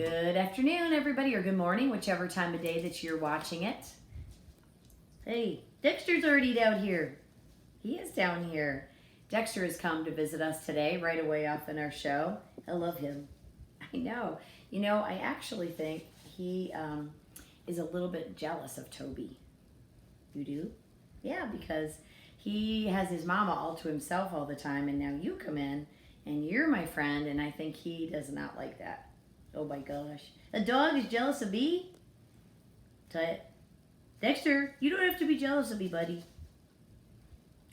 Good afternoon, everybody, or good morning, whichever time of day that you're watching it. Hey, Dexter's already down here. He is down here. Dexter has come to visit us today, right away off in our show. I love him. I know. You know, I actually think he is a little bit jealous of Toby. You do? Yeah, because he has his mama all to himself all the time, and now you come in, and you're my friend, and I think he does not like that. Oh my gosh. A dog is jealous of me? Dexter, you don't have to be jealous of me, buddy.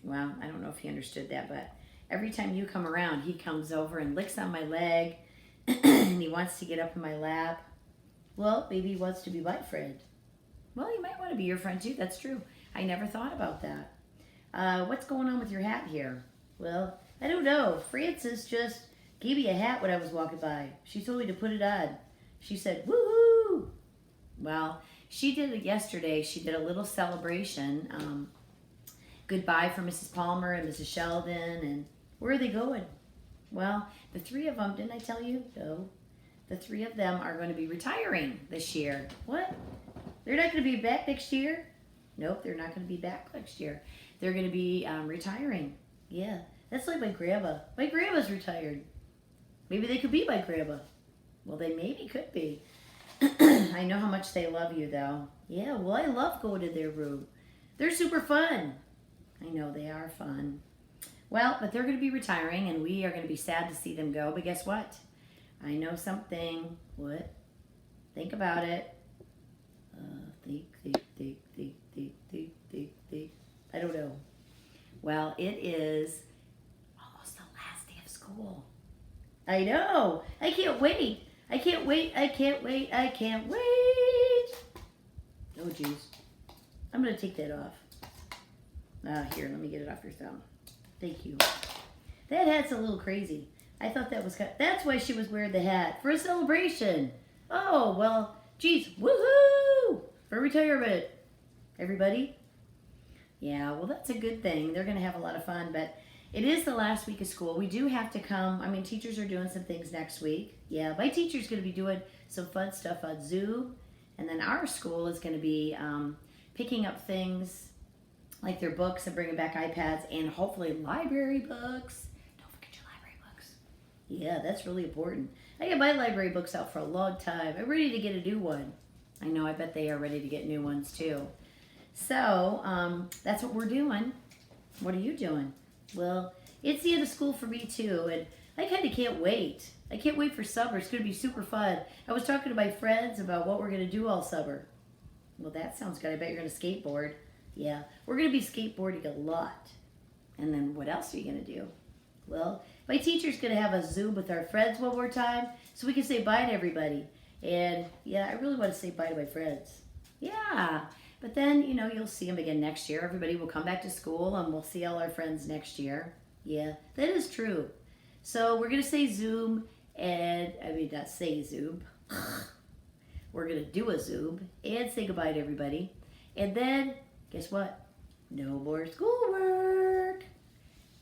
Well, I don't know if he understood that, but every time you come around, he comes over and licks on my leg, and he wants to get up in my lap. Well, maybe he wants to be my friend. Well, he might want to be your friend too. That's true. I never thought about that. What's going on with your hat here? Well, I don't know. Frances just gave me a hat when I was walking by. She told me to put it on. She said, woohoo! Well, she did it yesterday. She did a little celebration. Goodbye for Mrs. Palmer and Mrs. Sheldon. And where are they going? Well, the three of them, didn't I tell you? No. The three of them are going to be retiring this year. What? They're not going to be back next year? Nope, they're not going to be back next year. They're going to be retiring. Yeah, that's like my grandma. My grandma's retired. Maybe they could be my grandma. Well, they maybe could be. I know how much they love you, though. Yeah, well, I love going to their room. They're super fun. I know they are fun. Well, but they're going to be retiring, and we are going to be sad to see them go. But guess what? I know something. What? Think about it. Think. I don't know. Well, it is almost the last day of school. I know. I can't wait. I can't wait. Oh, geez. I'm going to take that off. Here, let me get it off your thumb. Thank you. That hat's a little crazy. I thought that was that's why she was wearing the hat. For a celebration. Oh, well, geez. Woohoo! For retirement. Everybody? Yeah, well, that's a good thing. They're going to have a lot of fun, but it is the last week of school. We do have to come. I mean, teachers are doing some things next week. Yeah, my teacher's going to be doing some fun stuff on Zoom, and then our school is going to be picking up things like their books and bringing back iPads and hopefully library books. Don't forget your library books. Yeah, that's really important. I got my library books out for a long time. I'm ready to get a new one. I know, I bet they are ready to get new ones too. So, that's what we're doing. What are you doing? Well, it's the end of school for me too, and I kind of can't wait. I can't wait for summer. It's going to be super fun. I was talking to my friends about what we're going to do all summer. Well, that sounds good. I bet you're going to skateboard. Yeah, we're going to be skateboarding a lot. And then what else are you going to do? Well, my teacher's going to have a Zoom with our friends one more time so we can say bye to everybody. And yeah, I really want to say bye to my friends. Yeah. But then, you know, you'll see them again next year. Everybody will come back to school and we'll see all our friends next year. Yeah, that is true. So we're going to say Zoom and, not say Zoom. We're going to do a Zoom and say goodbye to everybody. And then, guess what? No more schoolwork.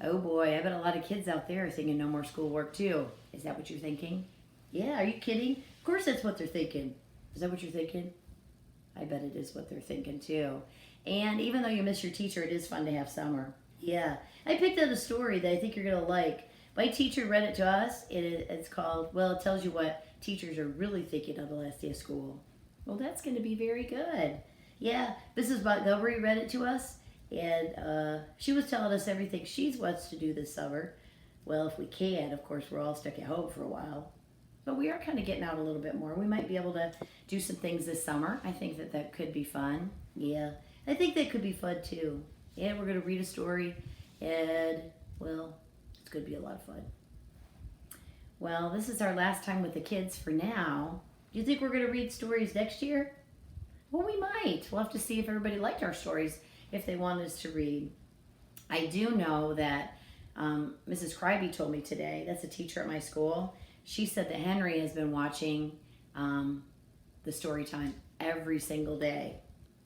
Oh boy, I bet a lot of kids out there are thinking no more schoolwork too. Is that what you're thinking? Yeah, are you kidding? Of course that's what they're thinking. Is that what you're thinking? I bet it is what they're thinking too. And even though you miss your teacher, it is fun to have summer. Yeah. I picked out a story that I think you're going to like. My teacher read it to us. It's called, well, it tells you what teachers are really thinking on the last day of school. Well, that's going to be very good. Yeah. Mrs. Montgomery read it to us. And she was telling us everything she wants to do this summer. Well, if we can, of course, we're all stuck at home for a while. But we are kind of getting out a little bit more. We might be able to do some things this summer. I think that could be fun. Yeah, I think that could be fun too. Yeah, we're going to read a story, and, well, it's going to be a lot of fun. Well, this is our last time with the kids for now. Do you think we're going to read stories next year? Well, we might. We'll have to see if everybody liked our stories, if they want us to read. I do know that Mrs. Cryby told me today, that's a teacher at my school, she said that Henry has been watching the story time every single day.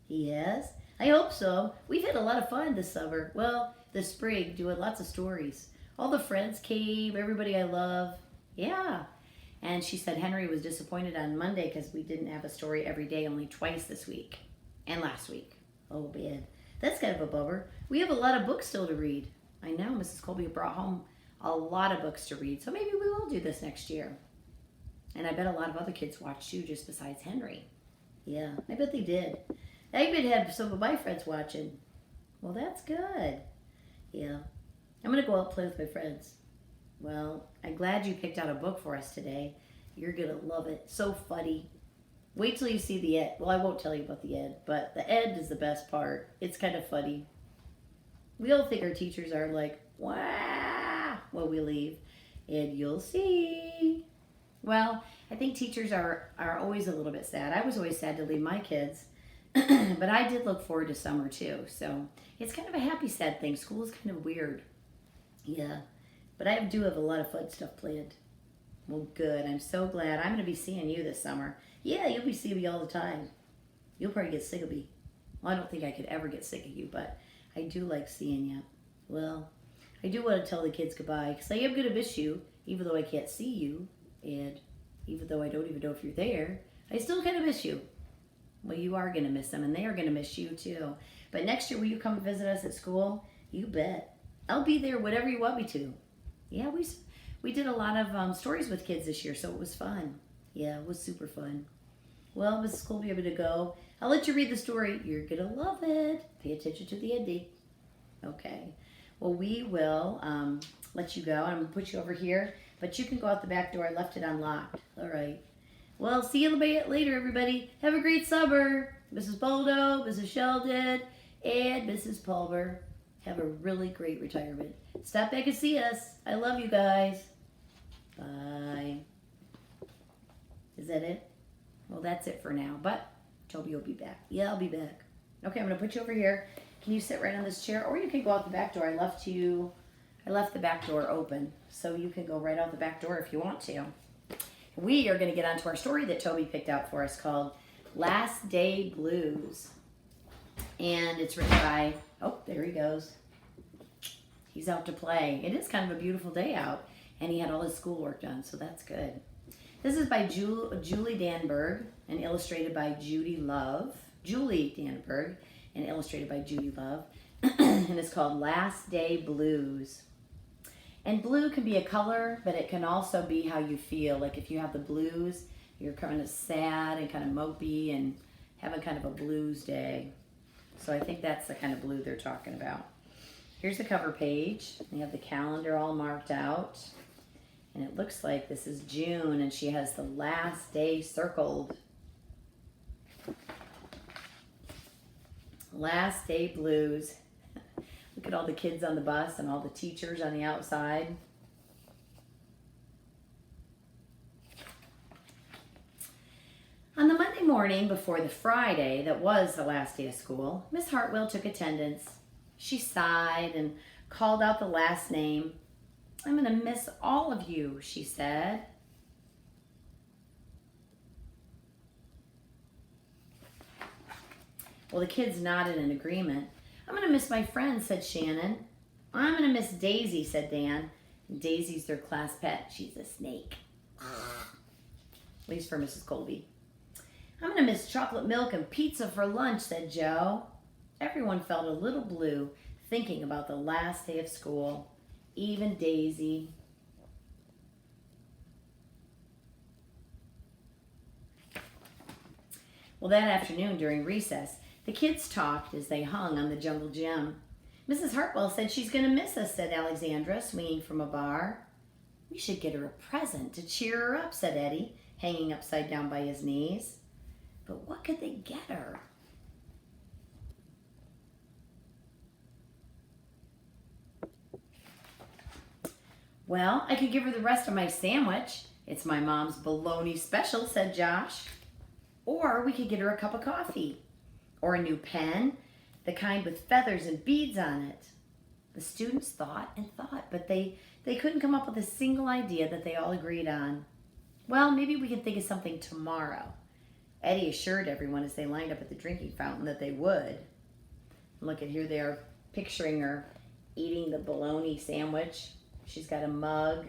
He has? I hope so. We've had a lot of fun this summer. Well, this spring, doing lots of stories. All the friends came, everybody I love. Yeah. And she said Henry was disappointed on Monday because we didn't have a story every day, only twice this week and last week. Oh, bad. That's kind of a bummer. We have a lot of books still to read. I know Mrs. Kolbe brought home a lot of books to read, so maybe we will do this next year. And I bet a lot of other kids watched too, just besides Henry. Yeah, I bet they did. I even had some of my friends watching. Well, that's good. Yeah. I'm going to go out and play with my friends. Well, I'm glad you picked out a book for us today. You're going to love it. So funny. Wait till you see the Ed. Well, I won't tell you about the Ed, but the Ed is the best part. It's kind of funny. We all think our teachers are like, wow, when we leave. And you'll see. Well, I think teachers are always a little bit sad. I was always sad to leave my kids. But I did look forward to summer too. So it's kind of a happy, sad thing. School is kind of weird. Yeah. But I do have a lot of fun stuff planned. Well, good. I'm so glad. I'm going to be seeing you this summer. Yeah, you'll be seeing me all the time. You'll probably get sick of me. Well, I don't think I could ever get sick of you, but I do like seeing you. Well, I do want to tell the kids goodbye because I am going to miss you, even though I can't see you. And even though I don't even know if you're there, I still kind of miss you. Well, you are going to miss them, and they are going to miss you too. But next year, will you come visit us at school? You bet. I'll be there whatever you want me to. Yeah, we did a lot of stories with kids this year, so it was fun. Yeah, it was super fun. Well, Mrs. Kolbe, I'm going to go. I'll let you read the story. You're going to love it. Pay attention to the ending. Okay. Well, we will let you go. I'm going to put you over here, but you can go out the back door. I left it unlocked. All right. Well, see you later, everybody. Have a great summer. Mrs. Boldo, Mrs. Sheldon, and Mrs. Palmer. Have a really great retirement. Stop back and see us. I love you guys. Bye. Is that it? Well, that's it for now, but Toby will be back. Yeah, I'll be back. Okay, I'm going to put you over here. Can you sit right on this chair? Or you can go out the back door. I left the back door open, so you can go right out the back door if you want to. We are going to get on to our story that Toby picked out for us called Last Day Blues. And it's written by, oh, there he goes. He's out to play. It is kind of a beautiful day out, and he had all his schoolwork done, so that's good. This is by Julie Danberg and illustrated by Judy Love. Julie Danberg and illustrated by Judy Love. And it's called Last Day Blues. And blue can be a color, but it can also be how you feel. Like if you have the blues, you're kind of sad and kind of mopey and having kind of a blues day. So I think that's the kind of blue they're talking about. Here's the cover page. They have the calendar all marked out. And it looks like this is June, and she has the last day circled. Last Day Blues. Look at all the kids on the bus and all the teachers on the outside. On the Monday morning before the Friday that was the last day of school, Miss Hartwell took attendance. She sighed and called out the last name. I'm going to miss all of you, she said. Well, the kids nodded in agreement. I'm going to miss my friends, said Shannon. I'm going to miss Daisy, said Dan. Daisy's their class pet. She's a snake. At least for Mrs. Kolbe. I'm going to miss chocolate milk and pizza for lunch, said Joe. Everyone felt a little blue thinking about the last day of school. Even Daisy. Well, that afternoon during recess, the kids talked as they hung on the jungle gym. Mrs. Hartwell said she's going to miss us, said Alexandra, swinging from a bar. We should get her a present to cheer her up, said Eddie, hanging upside down by his knees. But what could they get her? Well, I could give her the rest of my sandwich. It's my mom's bologna special, said Josh. Or we could get her a cup of coffee. Or a new pen, the kind with feathers and beads on it. The students thought and thought, but they couldn't come up with a single idea that they all agreed on. Well, maybe we can think of something tomorrow. Eddie assured everyone as they lined up at the drinking fountain that they would. Look at here, they are picturing her eating the bologna sandwich. She's got a mug.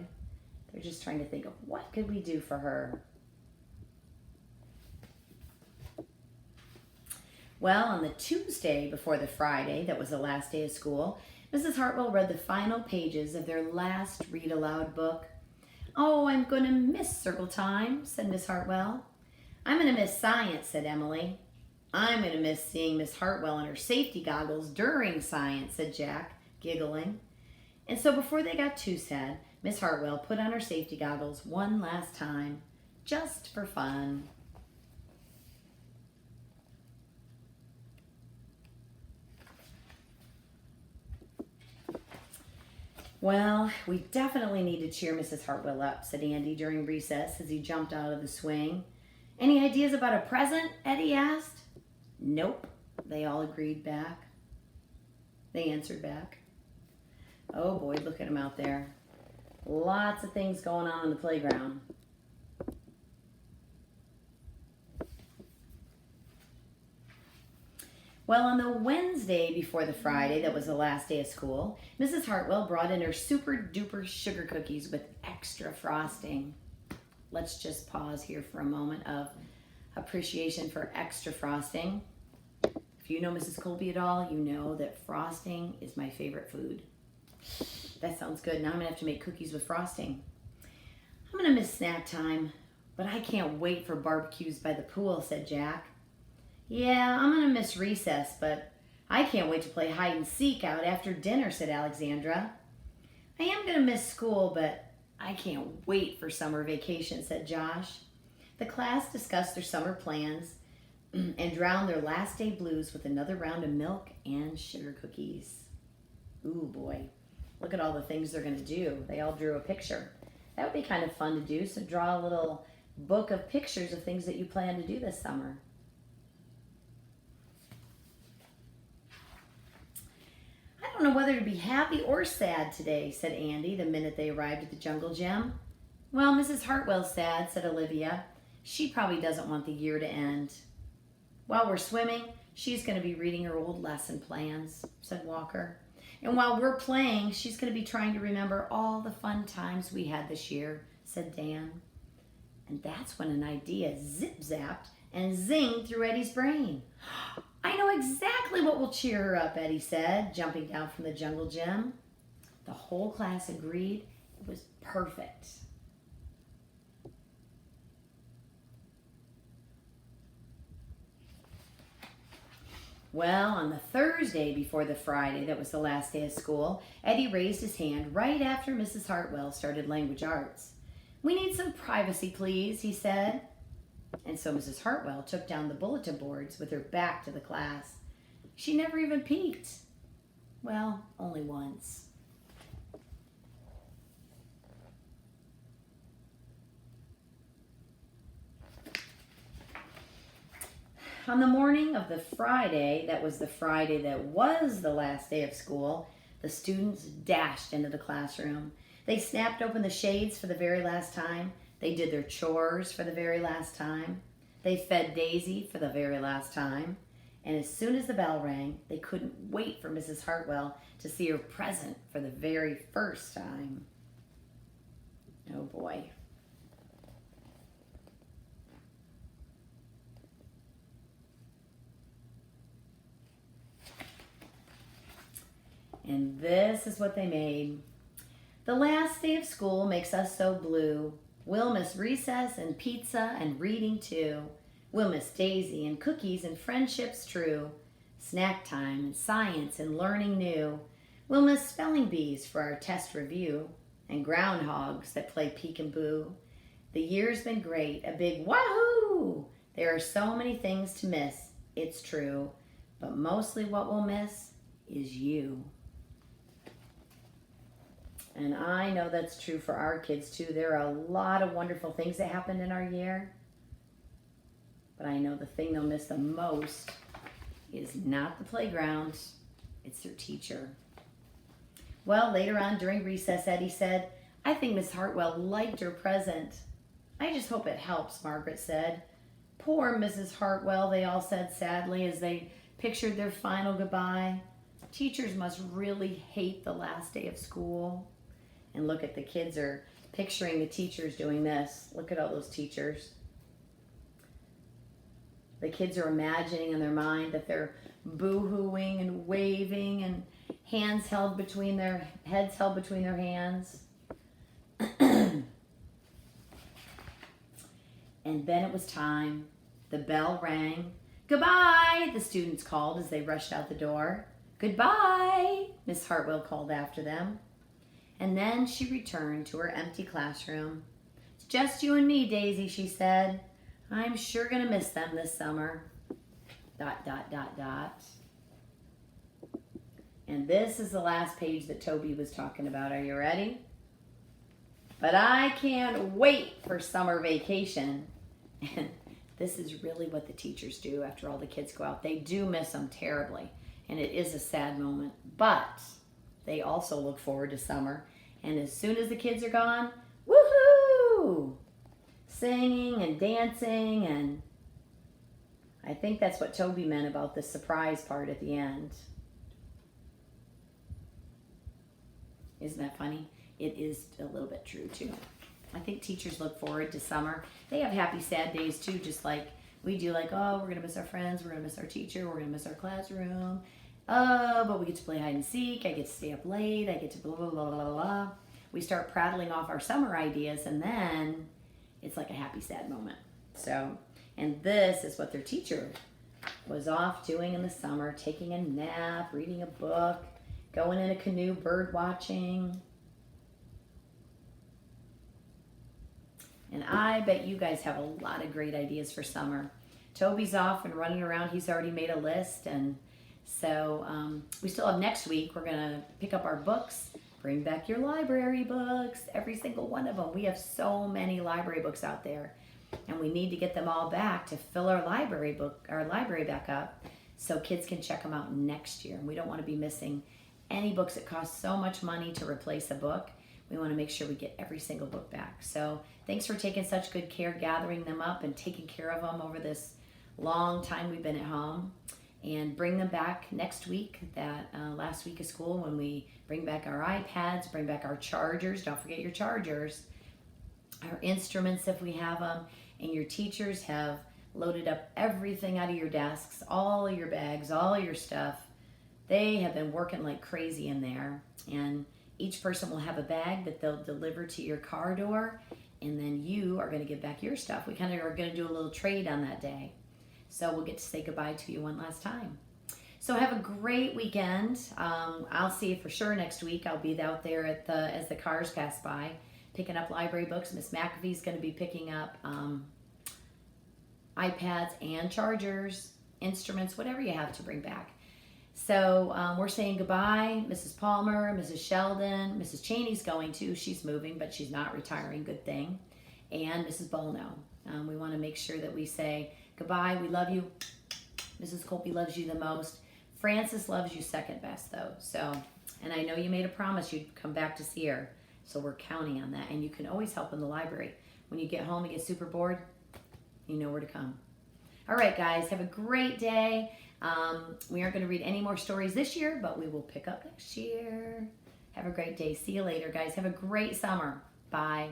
They're just trying to think of what could we do for her. Well, on the Tuesday before the Friday, that was the last day of school, Mrs. Hartwell read the final pages of their last read aloud book. "Oh, I'm going to miss circle time," said Miss Hartwell. "I'm going to miss science," said Emily. "I'm going to miss seeing Miss Hartwell in her safety goggles during science," said Jack, giggling. And so before they got too sad, Miss Hartwell put on her safety goggles one last time, just for fun. "Well, we definitely need to cheer Mrs. Hartwell up," said Andy during recess as he jumped out of the swing. "Any ideas about a present?" Eddie asked. "Nope," they all agreed back. They answered back. Oh boy, look at them out there. Lots of things going on in the playground. Well, on the Wednesday before the Friday, that was the last day of school, Mrs. Hartwell brought in her super duper sugar cookies with extra frosting. Let's just pause here for a moment of appreciation for extra frosting. If you know Mrs. Kolbe at all, you know that frosting is my favorite food. That sounds good. Now I'm going to have to make cookies with frosting. "I'm going to miss snack time, but I can't wait for barbecues by the pool," said Jack. "Yeah, I'm going to miss recess, but I can't wait to play hide and seek out after dinner," said Alexandra. "I am going to miss school, but I can't wait for summer vacation," said Josh. The class discussed their summer plans and drowned their last day blues with another round of milk and sugar cookies. Ooh boy, look at all the things they're going to do. They all drew a picture. That would be kind of fun to do, so draw a little book of pictures of things that you plan to do this summer. "I don't know whether to be happy or sad today," said Andy the minute they arrived at the jungle gym. "Well, Mrs. Hartwell's sad," said Olivia. "She probably doesn't want the year to end." "While we're swimming, she's going to be reading her old lesson plans," said Walker. "And while we're playing, she's going to be trying to remember all the fun times we had this year," said Dan. And that's when an idea zip-zapped and zinged through Eddie's brain. "I know exactly what will cheer her up," Eddie said, jumping down from the jungle gym. The whole class agreed it was perfect. Well, on the Thursday before the Friday, that was the last day of school, Eddie raised his hand right after Mrs. Hartwell started language arts. "We need some privacy, please," he said. And so Mrs. Hartwell took down the bulletin boards with her back to the class. She never even peeked. Well, only once. On the morning of the Friday, that was the Friday that was the last day of school, the students dashed into the classroom. They snapped open the shades for the very last time. They did their chores for the very last time. They fed Daisy for the very last time. And as soon as the bell rang, they couldn't wait for Mrs. Hartwell to see her present for the very first time. Oh boy. And this is what they made. "The last day of school makes us so blue. We'll miss recess and pizza and reading too. We'll miss Daisy and cookies and friendships true. Snack time and science and learning new. We'll miss spelling bees for our test review and groundhogs that play peek-and-boo. The year's been great, a big wahoo! There are so many things to miss, it's true. But mostly what we'll miss is you." And I know that's true for our kids too. There are a lot of wonderful things that happened in our year. But I know the thing they'll miss the most is not the playground, it's their teacher. Well, later on during recess, Eddie said, "I think Miss Hartwell liked her present." "I just hope it helps," Margaret said. "Poor Mrs. Hartwell," they all said sadly as they pictured their final goodbye. "Teachers must really hate the last day of school." And look at the kids are picturing the teachers doing this. Look at all those teachers. The kids are imagining in their mind that they're boo-hooing and waving and heads held between their hands. And then it was time. The bell rang. Goodbye, the students called as they rushed out the door. Goodbye, Miss Hartwell called after them. And then she returned to her empty classroom. It's just you and me, Daisy, she said. I'm sure gonna miss them this summer. ... And this is the last page that Toby was talking about. Are you ready? But I can't wait for summer vacation. And this is really what the teachers do after all the kids go out. They do miss them terribly, and it is a sad moment. But they also look forward to summer. And as soon as the kids are gone, woohoo! Singing and dancing, and I think that's what Toby meant about the surprise part at the end. Isn't that funny? It is a little bit true too. I think teachers look forward to summer. They have happy, sad days too, just like we do. Like, oh, we're gonna miss our friends, we're gonna miss our teacher, we're gonna miss our classroom. Oh, but we get to play hide and seek. I get to stay up late. I get to blah, blah, blah, blah, blah. We start prattling off our summer ideas, and then it's like a happy, sad moment. So, and this is what their teacher was off doing in the summer, taking a nap, reading a book, going in a canoe, bird watching. And I bet you guys have a lot of great ideas for summer. Toby's off and running around. He's already made a list. And so we still have next week. We're going to pick up our books. Bring back your library books. Every single one of them. We have so many library books out there. And we need to get them all back to fill our library back up so kids can check them out next year. And we don't want to be missing any books that cost so much money to replace a book. We want to make sure we get every single book back. So thanks for taking such good care, gathering them up and taking care of them over this long time we've been at home. And bring them back next week, that last week of school, when we bring back our iPads, bring back our chargers. Don't forget your chargers. Our instruments if we have them. And your teachers have loaded up everything out of your desks, all of your bags, all of your stuff. They have been working like crazy in there. And each person will have a bag that they'll deliver to your car door, and then you are going to give back your stuff. We kind of are going to do a little trade on that day. So we'll get to say goodbye to you one last time. So have a great weekend. I'll see you for sure next week. I'll be out there at as the cars pass by, picking up library books. Miss McAfee's going to be picking up iPads and chargers, instruments, whatever you have to bring back. So we're saying goodbye. Mrs. Palmer, Mrs. Sheldon, Mrs. Cheney's going too. She's moving, but she's not retiring. Good thing. And Mrs. Bolno. We want to make sure that we say goodbye. We love you. Mrs. Kolbe loves you the most. Frances loves you second best, though. So, and I know you made a promise you'd come back to see her. So we're counting on that. And you can always help in the library. When you get home and get super bored, you know where to come. All right, guys. Have a great day. We aren't going to read any more stories this year, but we will pick up next year. Have a great day. See you later, guys. Have a great summer. Bye.